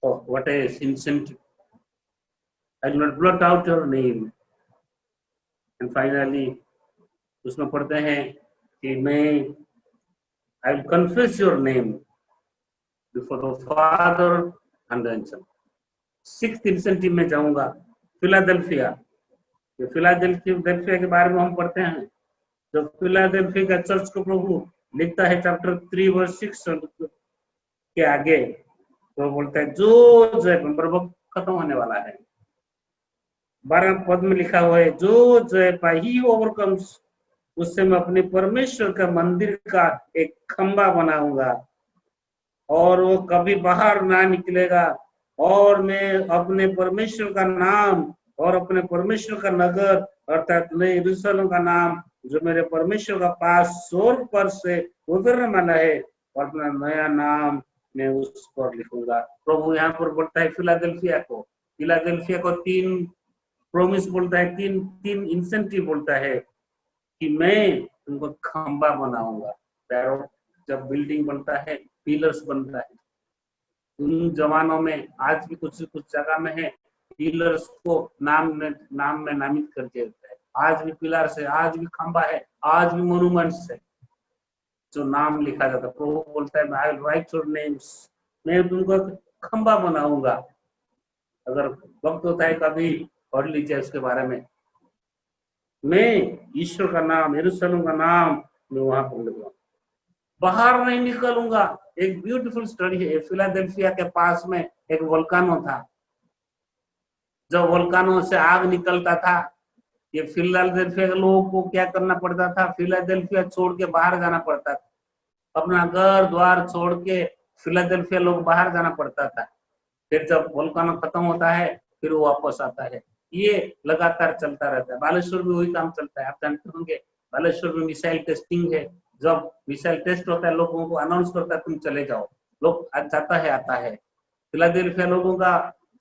Oh, what a incentive! I will not blot out your name. And finally, उसमें पढ़ते हैं कि मैं I will confess your name before the Father and the Son. 6th incentive में जाऊंगा, फिलाडेल्फिया। फिलाडेल्फिया के बारे में हम पढ़ते हैं। जब फिलाडेल्फिया का चर्च को प्रभु लिखता है चैप्टर 3 वर्स 6 के आगे, तो बोलता है जो जय, प्रभु खत्म होने वाला है। 12 पद में लिखा हुआ है जो जय पाए ही ओवरकम्स, उससे मैं अपने परमेश्वर का मंदिर का एक खंबा बनाऊंगा और वो कभी बाहर ना निकलेगा, और मैं अपने परमेश्वर का नाम और अपने परमेश्वर का नगर अर्थात नए यरूशलेम का नाम जो मेरे परमेश्वर का पास स्वर्ग पर से उतरने वाला है, और अपना नया नाम मैं उस पर लिखूंगा। प्रभु यहाँ पर बोलता है फिलाडेल्फिया को 3 प्रोमिस बोलता है, 3 इंसेंटिव बोलता है कि मैं तुमको खंबा बनाऊंगा। प्यारो, जब बिल्डिंग बनता है पिलर्स बनता है। उन जमानों में आज भी कुछ जगह में है, पिलर्स को नाम में नामित करके देता है। आज भी पिलर्स है, आज भी खंबा है, आज भी मोन्यूमेंट्स है जो नाम लिखा जाता है। प्रभु बोलता है I will write your names, मैं तुमको खंबा बनाऊंगा। अगर वक्त होता है कभी पढ़ लीजिए उसके बारे में। मैं ईश्वर का नाम, यरूशलेम का नाम मैं वहां पर लिखूंगा, बाहर नहीं निकलूंगा। एक ब्यूटीफुल स्टोरी है, फिलाडेल्फिया के पास में एक वोल्कानो था। जब वोल्कानो से आग निकलता था, ये फिलाडेल्फिया के लोगों को क्या करना पड़ता था, फिलाडेल्फिया छोड़ के बाहर जाना पड़ता था। अपना घर द्वार छोड़ के फिलाडेल्फिया लोग बाहर जाना पड़ता था। फिर जब वोल्कानो खत्म होता है फिर वो वापस आता है। ये लगातार चलता रहता है। बालेश्वर में वही काम चलता है, आप जानते होंगे। बालेश्वर में मिसाइल टेस्टिंग है। जब मिसाइल टेस्ट होता है लोगों को अनाउंस करता है तुम चले जाओ, लोग जाता है आता है। फिलाडेल्फिया लोगों का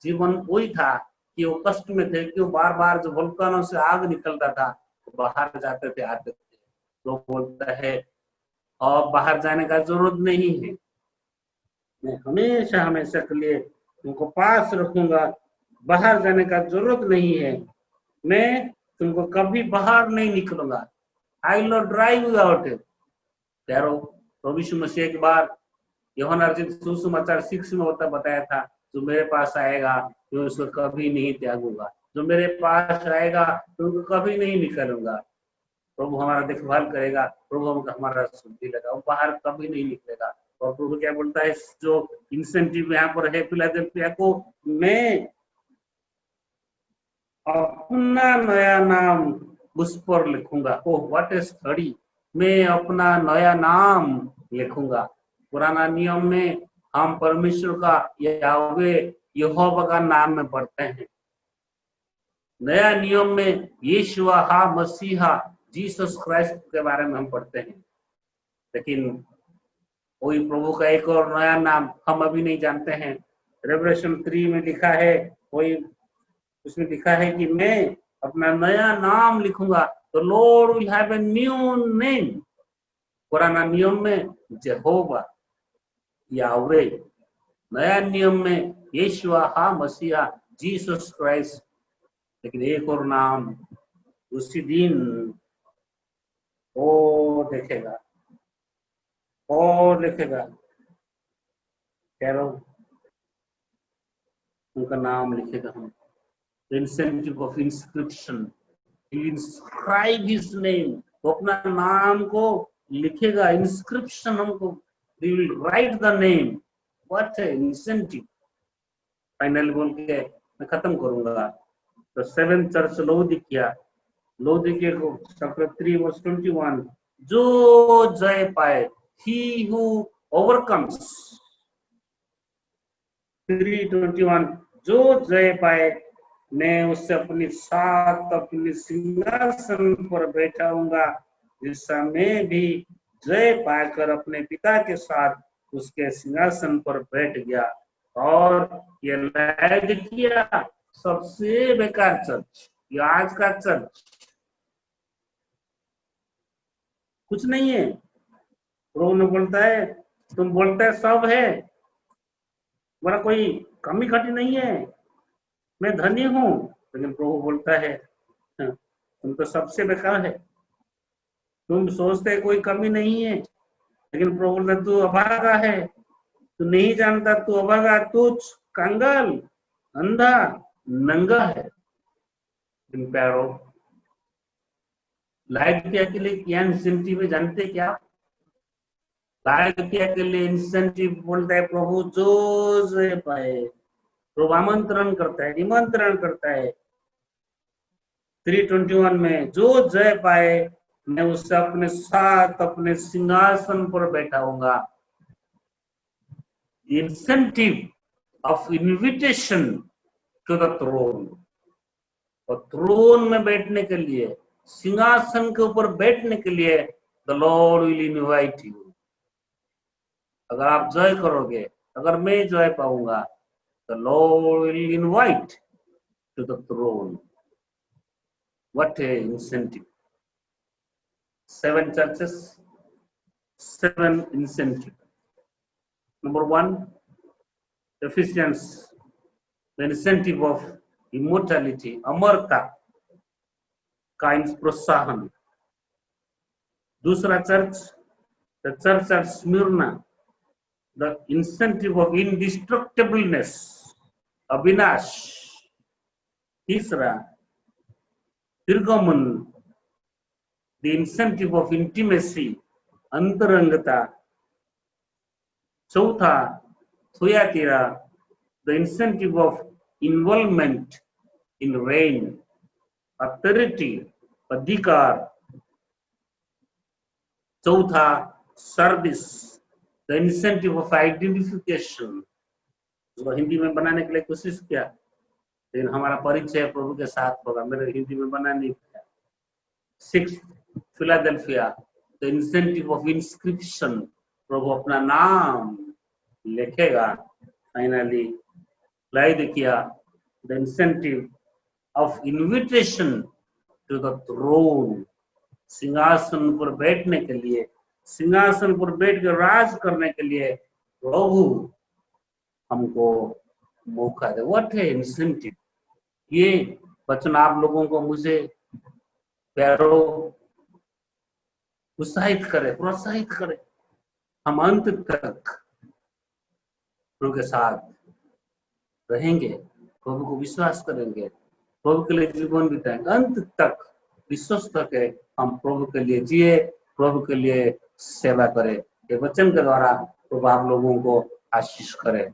जीवन वही था कि वो कष्ट में थे, कि वो बार बार जो वोल्कानो से आग निकलता था तो बाहर जाते थे आते थे। लोग बोलता है और बाहर जाने का जरूरत नहीं है, मैं हमेशा हमेशा के लिए तुमको पास रखूंगा, बाहर जाने का जरूरत नहीं है, मैं तुमको कभी बाहर नहीं निकलूंगा। I will not drive you out. प्यारो, प्रभु यीशु मसीह एक बार यूहन्ना रचित सुसमाचार 6 में होता बताया था, जो मेरे पास आएगा मैं उसको कभी नहीं त्यागूंगा, जो मेरे पास आएगा तो उनको कभी नहीं निकलूंगा। प्रभु हमारा देखभाल करेगा, प्रभु हमारा शुद्धि लगा, वो बाहर कभी नहीं निकलेगा। और प्रभु क्या बोलता है, जो इंसेंटिव यहाँ पर है फिलाडेल्फिया को, मैं अपना नया नाम उस पर लिखूंगा। ओह व्हाट इज स्टडी, मैं अपना नया नाम लिखूंगा। पुराना नियम में हम परमेश्वर का याहवे यहोवा का नाम में पढ़ते हैं। नया नियम में यीशुआ हा मसीहा जीसस क्राइस्ट के बारे में हम पढ़ते हैं। लेकिन वही प्रभु का एक और नया नाम हम अभी नहीं जानते हैं। रेवलेशन 3 में लिखा है, वही उसमें लिखा है कि मैं अपना नया नाम लिखूंगा। तो Lord will have a new name. पुराना नियम में जेहोवा, यावे, नया नियम में यीशुआ हा मसीहा, जीसस क्राइस्ट। लेकिन एक और नाम उसी दिन वो देखेगा और लिखेगा, कैरो उनका नाम लिखेगा। हम incentive of inscription, inscribe his name, वो अपना नाम को लिखेगा। इंस्क्रिप्शन हमको, we will write the name. What है इंसेंटिव। फाइनल बोल के मैं खत्म करूंगा। तो सेवन चर्च लौदीकिया को चैप्टर 3 वर्स 21, जो जय पाए, he who overcomes, 3:21, जो जय पाए मैं उससे अपने साथ अपने सिंहासन पर बैठाऊंगा, जिससे मैं भी जय पाकर अपने पिता के साथ उसके सिंहासन पर बैठ गया। और ये लौदीकिया सबसे बेकार चर्च, ये आज का चर्च कुछ नहीं है। प्रभु ने बोलता है, तुम बोलते है सब है, मेरा कोई कमी घटी नहीं है, मैं धनी हूं। लेकिन प्रभु बोलता है तुम तो सबसे बेकार है। तुम सोचते कोई कमी नहीं है, लेकिन प्रभु बोलता तू अभागा है, तू नहीं जानता, तू अभागा, तुच्छ, कंगाल, अंधा, नंगा है। इन प्यारो लौदीकिया के लिए क्या इंसेंटिव है जानते क्या? लौदीकिया के लिए इंसेंटिव बोलता है प्रभु जो जय पाए। प्रभु आमंत्रण करता है, निमंत्रण करता है 3:21 में, जो जय पाए मैं उससे अपने साथ अपने सिंहासन पर बैठाऊंगा। Incentive of invitation to the throne, और थ्रोन में बैठने के लिए, सिंहासन के ऊपर बैठने के लिए the Lord will invite you. अगर आप जय करोगे, अगर मैं जय पाऊंगा, the Lord will invite to the throne. What a incentive. 7 churches, 7 incentive. Number 1, Ephesians, the incentive of immortality, अमरता का प्रोत्साहन। दूसरा church, the church at Smyrna, the incentive of indestructibleness, Avinash. तीसरा Pergamon, the incentive of intimacy, अंतरंगता। चौथा थुयातीरा, the incentive of involvement in reign, authority, अधिकार। चौथा service, the incentive of identification, जो हिंदी में बनाने के लिए कोशिश किया, लेकिन हमारा परिचय प्रभु के साथ होगा, मेरे हिंदी में बना नहीं पाया। 6 Philadelphia, the incentive of inscription, प्रभु अपना नाम लिखेगा। फाइनली लौदीकिया, the incentive of invitation to the throne, सिंहासन पर बैठने के लिए, सिंहासन पर बैठ कर राज करने के लिए प्रभु हमको मौका दे। व्हाट है इंसेंटिव। ये वचन आप लोगों को, मुझे प्यारो, उत्साहित करे, प्रोत्साहित करे। हम अंत तक प्रभु के साथ रहेंगे, प्रभु को विश्वास करेंगे, प्रभु के लिए जीवन बिताएंगे, अंत तक विश्वस्त है हम प्रभु के लिए जिए, प्रभु के लिए सेवा करें। ये वचन के द्वारा प्रभु आप लोगों को आशीष करे।